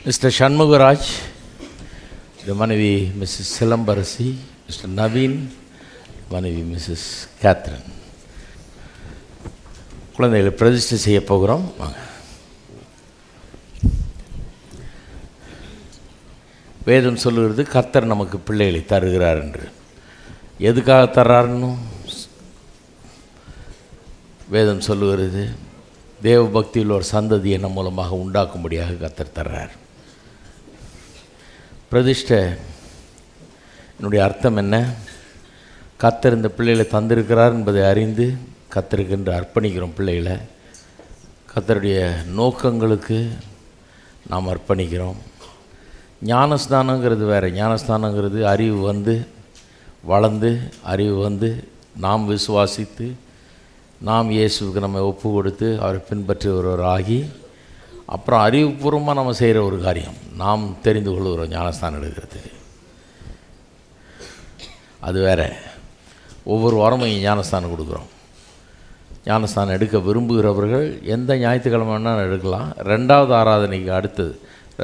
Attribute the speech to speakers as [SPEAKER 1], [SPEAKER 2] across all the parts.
[SPEAKER 1] Mister Shanmugaraj, மனைவி Mrs Silambarasi, mister Naveen, மனைவி Mrs Catherine. குழந்தைகளை பிரதிஷ்டை செய்ய போகிறோம். வாங்க. வேதம் சொல்லுகிறது கர்த்தர் நமக்கு பிள்ளைகளை தருகிறார் என்று. எதுக்காக தர்றாருன்னு வேதம் சொல்லுகிறது. தேவ பக்தியில் ஒரு சந்ததியை நம் மூலமாக உண்டாக்கும்படியாக கர்த்தர் தர்றார். பிரதிஷ்டை என்னுடைய அர்த்தம் என்ன? கர்த்தர் இந்த பிள்ளைகளை தந்திருக்கிறார் என்பதை அறிந்து கர்த்தருக்கென்று அர்ப்பணிக்கிறோம். பிள்ளைகளை கர்த்தருடைய நோக்கங்களுக்கு நாம் அர்ப்பணிக்கிறோம். ஞானஸ்தானங்கிறது வேறு. ஞானஸ்தானங்கிறது அறிவு வந்து வளர்ந்து, அறிவு வந்து நாம் விசுவாசித்து, நாம் இயேசுவுக்கு நம்ம ஒப்பு கொடுத்து அவரை பின்பற்றி ஒருவராகி, அப்புறம் அறிவுபூர்வமாக நம்ம செய்கிற ஒரு காரியம். நாம் தெரிந்து கொள்கிறோம் ஞானஸ்தானம் எடுக்கிறதுக்கு. அது வேறு. ஒவ்வொரு வாரமும் இங்கே ஞானஸ்தானம் கொடுக்குறோம். ஞானஸ்தானம் எடுக்க விரும்புகிறவர்கள் எந்த ஞாயிற்றுக்கிழமை வேணாலும் எடுக்கலாம். ரெண்டாவது ஆராதனைக்கு அடுத்தது,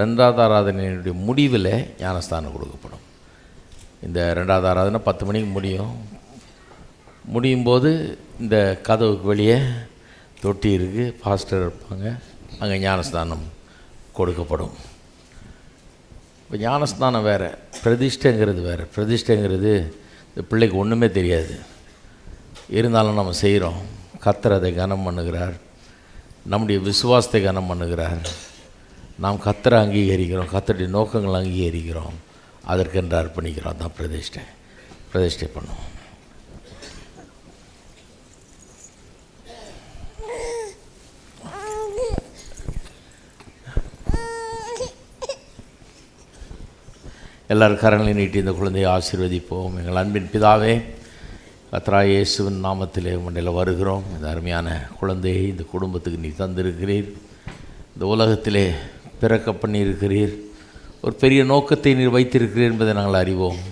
[SPEAKER 1] ரெண்டாவது ஆராதனையினுடைய முடிவில் ஞானஸ்தானம் கொடுக்கப்படும். இந்த ரெண்டாவது ஆராதனை 10 மணிக்கு முடியும் போது இந்த கதவுக்கு வெளியே தொட்டி இருக்குது, பாஸ்டர் இருப்பாங்க, அங்கே ஞானஸ்தானம் கொடுக்கப்படும். இப்போ ஞானஸ்தானம் வேறு, பிரதிஷ்டைங்கிறது வேறு. பிரதிஷ்டைங்கிறது இந்த பிள்ளைக்கு ஒன்றுமே தெரியாது, இருந்தாலும் நம்ம செய்கிறோம். கர்த்தர் அதை கனம் பண்ணுகிறார், நம்முடைய விசுவாசத்தை கனம் பண்ணுகிறார். நாம் கர்த்தரை அங்கீகரிக்கிறோம், கர்த்தருடைய நோக்கங்களை அங்கீகரிக்கிறோம், அதற்கென்று அர்ப்பணிக்கிறோம். அதுதான் பிரதிஷ்டை பண்ணுவோம். எல்லாரும் கரங்களை நீட்டி இந்த குழந்தையை ஆசீர்வதிப்போம். எங்கள் அன்பின் பிதாவே, கர்த்தராகிய இயேசுவின் நாமத்திலே உம்மிடையில் வருகிறோம். இந்த அருமையான குழந்தையை இந்த குடும்பத்துக்கு நீ தந்திருக்கிறீர். இந்த உலகத்திலே பிறக்க பண்ணியிருக்கிறீர். ஒரு பெரிய நோக்கத்தை நீர் வைத்திருக்கிறீர் என்பதை நாங்கள் அறிவோம்.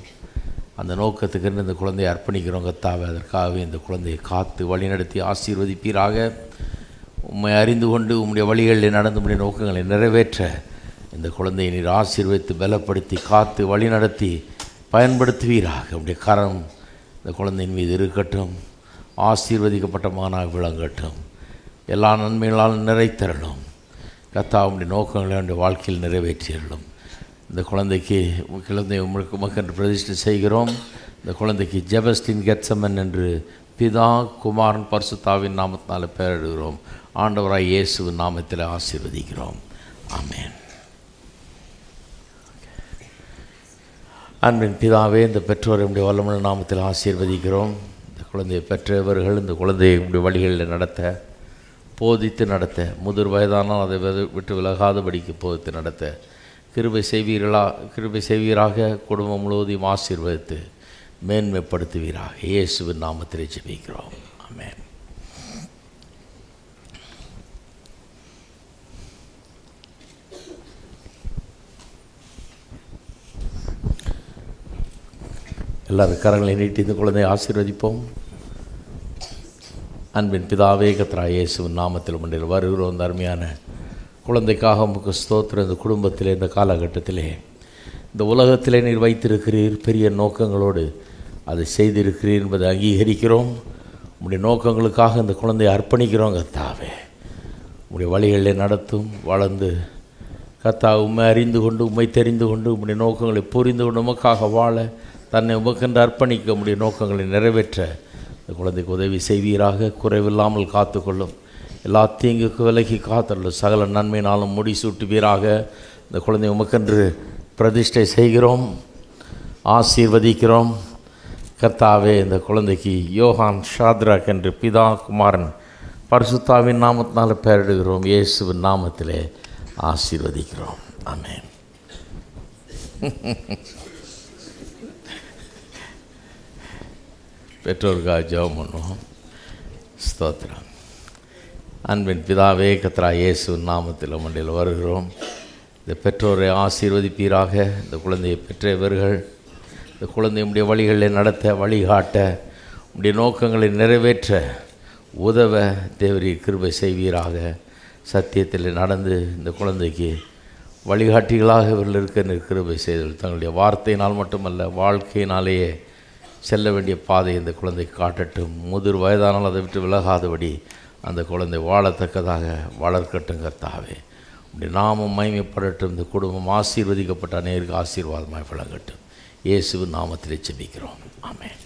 [SPEAKER 1] அந்த நோக்கத்துக்கு இந்த குழந்தையை அர்ப்பணிக்கிறோம் கர்த்தாவே. அதற்காகவே இந்த குழந்தையை காத்து வழிநடத்தி ஆசீர்வதிப்பீராக. உம்மை அறிந்து கொண்டு உம்முடைய வழிகளில் நடந்து உம்முடைய நோக்கங்களை நிறைவேற்ற இந்த குழந்தையை நீர் ஆசீர்வதித்து பலப்படுத்தி காத்து வழிநடத்தி பயன்படுத்துவீராக. உம்முடைய கரம் இந்த குழந்தையின் மீது இருக்கட்டும். ஆசீர்வதிக்கப்பட்ட மகனாக விளங்கட்டும். எல்லா நன்மைகளாலும் நிறைத்தரலும். கர்த்தாவே, உம்முடைய நோக்கங்களை அவனுடைய வாழ்க்கையில் நிறைவேற்றியறலும். இந்த குழந்தைக்கு உமக்கென்று பிரதிஷ்டை செய்கிறோம். இந்த குழந்தைக்கு ஜெபஸ்டின் கெத்சமன் என்று பிதா, குமாரன், பரிசுத்தாவின் நாமத்தினால் பெயரிடுகிறோம். ஆண்டவராய் இயேசுவின் நாமத்தில் ஆசீர்வதிக்கிறோம். ஆமென். அன்பின் பிதாவே, இந்த பெற்றோர் நம்முடைய வல்லமுள்ள நாமத்தில் ஆசீர்வதிக்கிறோம். இந்த குழந்தையை பெற்றவர்கள் இந்த குழந்தையை நம்முடைய வழிகளில் நடத்த, போதித்து நடத்த, முதிர் வயதானால் அதை விட்டு விலகாதபடிக்கு போதித்து நடத்த கிருபை செய்வீராக. குடும்பம் முழுவதையும் ஆசீர்வதித்து மேன்மைப்படுத்துவீராக. இயேசுவின் நாமத்தில் ஜெபிக்கிறோம். ஆமென். எல்லாரும் கரங்களை நீட்டி இந்த குழந்தையை ஆசீர்வதிப்போம். அன்பின் பிதாவே, கர்த்தராகிய இயேசுவின் நாமத்தில் முன்னில் வருகிறோம். இந்த அருமையான குழந்தைக்காக உமக்கு ஸ்தோத்திரம். இந்த குடும்பத்திலே, இந்த காலகட்டத்திலே, இந்த உலகத்திலே நீர் வைத்திருக்கிறீர் பெரிய நோக்கங்களோடு அதை செய்திருக்கிறீர் என்பதை அங்கீகரிக்கிறோம். உம்முடைய நோக்கங்களுக்காக இந்த குழந்தையை அர்ப்பணிக்கிறோம் கர்த்தாவே. உம்முடைய வழிகளிலே நடத்தும், வளர்ந்து கர்த்தாவே உம்மை அறிந்து கொண்டு, உம்மை தெரிந்து கொண்டு, உம்முடைய நோக்கங்களை புரிந்து கொண்டு உமக்காக வாழ, தன்னை உமக்கென்று அர்ப்பணிக்க, உம்முடைய நோக்கங்களை நிறைவேற்ற இந்த குழந்தைக்கு உதவி செய்வீராக. குறைவில்லாமல் காத்துக்கொள்ளும். எல்லா தீங்குக்கு விலகி காத்தருளும். சகல நன்மையினாலும் முடிசூட்டுவீராக. இந்த குழந்தை உமக்கென்று பிரதிஷ்டை செய்கிறோம், ஆசீர்வதிக்கிறோம். கர்த்தாவே, இந்த குழந்தைக்கு யோகான் ஷாத்ராக் என்று பிதா, குமாரன், பரிசுத்தாவின் நாமத்தினால் பெயரிடுகிறோம். இயேசுவின் நாமத்திலே ஆசீர்வதிக்கிறோம். ஆமென். பெற்றோருக்காக ஜெபம் பண்ணுவோம். ஸ்தோத்திரம். அன்பின் பிதாவே, கர்த்தராகிய இயேசுவின் நாமத்தில் மண்டையில் வருகிறோம். இந்த பெற்றோரை ஆசீர்வதிப்பீராக. இந்த குழந்தையை பெற்றவர்கள் இந்த குழந்தையுடைய வழிகளில் நடத்த, வழிகாட்ட, உடைய நோக்கங்களை நிறைவேற்ற உதவ தேவரீர் கிருபை செய்வீராக. சத்தியத்தில் நடந்து இந்த குழந்தைக்கு வழிகாட்டிகளாக இவர்கள் இருக்க கிருபை செய்தல். தங்களுடைய வார்த்தையினால் மட்டுமல்ல, வாழ்க்கையினாலேயே செல்ல வேண்டிய பாதை இந்த குழந்தை காட்டட்டும். முதிர் வயதானால் அதை விட்டு விலகாதபடி அந்த குழந்தை வாழத்தக்கதாக வளர்க்கட்டும். கர்த்தாவே, உடைய நாமம் மகிமைப்படட்டும். இந்த குடும்பம் ஆசீர்வதிக்கப்பட்ட அநேருக்கு ஆசீர்வாதமாக விளங்கட்டும். இயேசுவின் நாமத்திலே ஜெபிக்கிறோம். ஆமென்.